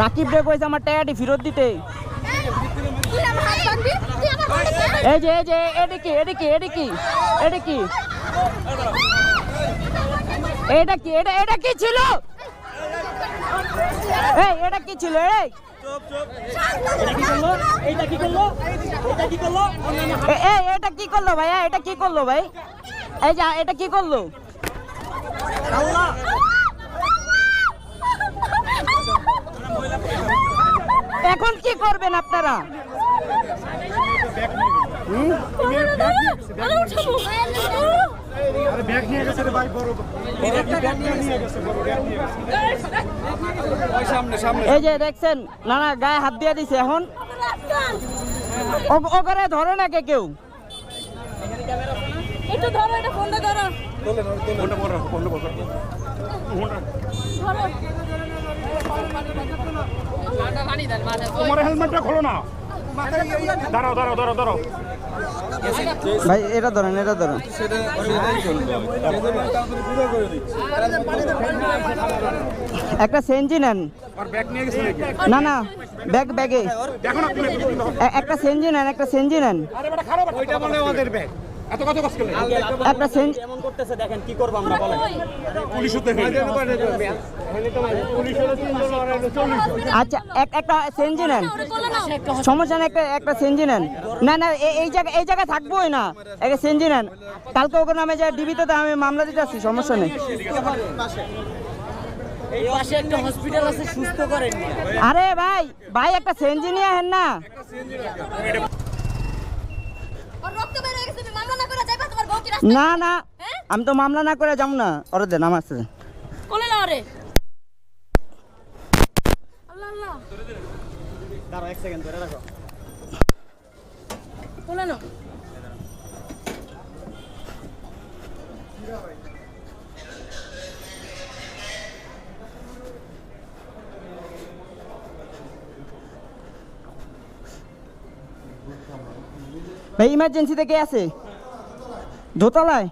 রাকিব রে কইছে আমার টাকাটি ফেরত দিতে। এই যে এটা কি এটা কি এটা কি এটা কি এটা কি এটা কি ছিল? এই এটা কি ছিল? এই এটা কি করলো ভাইয়া? এটা কি করলো ভাই? এই যে এটা কি করলো? এখন কি করবেন আপনারা? এই যে দেখছেন না গায়ে হাত দিয়ে দিছে। এখন ওখানে ধরে না কেউ। একটু ধরো, এটা ফোনটা ধরো। তোমার হেলমেটটা খোলো না। দাঁড়াও দাঁড়াও দাঁড়াও দাঁড়াও ভাই এটা ধরেন এটা ধরেন। একটা সেনজি নেন। না না ব্যাগে একটা সেনজি নেন, একটা সেনজি নেন। একটা সেনজি এমন করতেছে, দেখেন কি করব আমরা বলেন। আচ্ছা একটা সেনজি নেন, সমস্যা নেই। একটা সেনজি নেন। না না এই জায়গায় থাকবোই না, একটা সেনজি নেন। কালকে ওকে নামে যায় ডিবিতে, আমি মামলা দিতে আসছি, সমস্যা নেই। এই পাশে একটা হসপিটাল আছে, সুস্থ করেন। আরে ভাই একটা সেনজি নিয়ে আহেন না। না না আমি তো মামলা না করে যাবো না। ওরে দেন আমার আছে। কোলে নাও রে। আল্লাহ আল্লাহ, দাঁড়াও এক সেকেন্ড ধরে রাখো। কোলে নাও। ভাই ইমার্জেন্সিতে কে আছে? দোতলায়।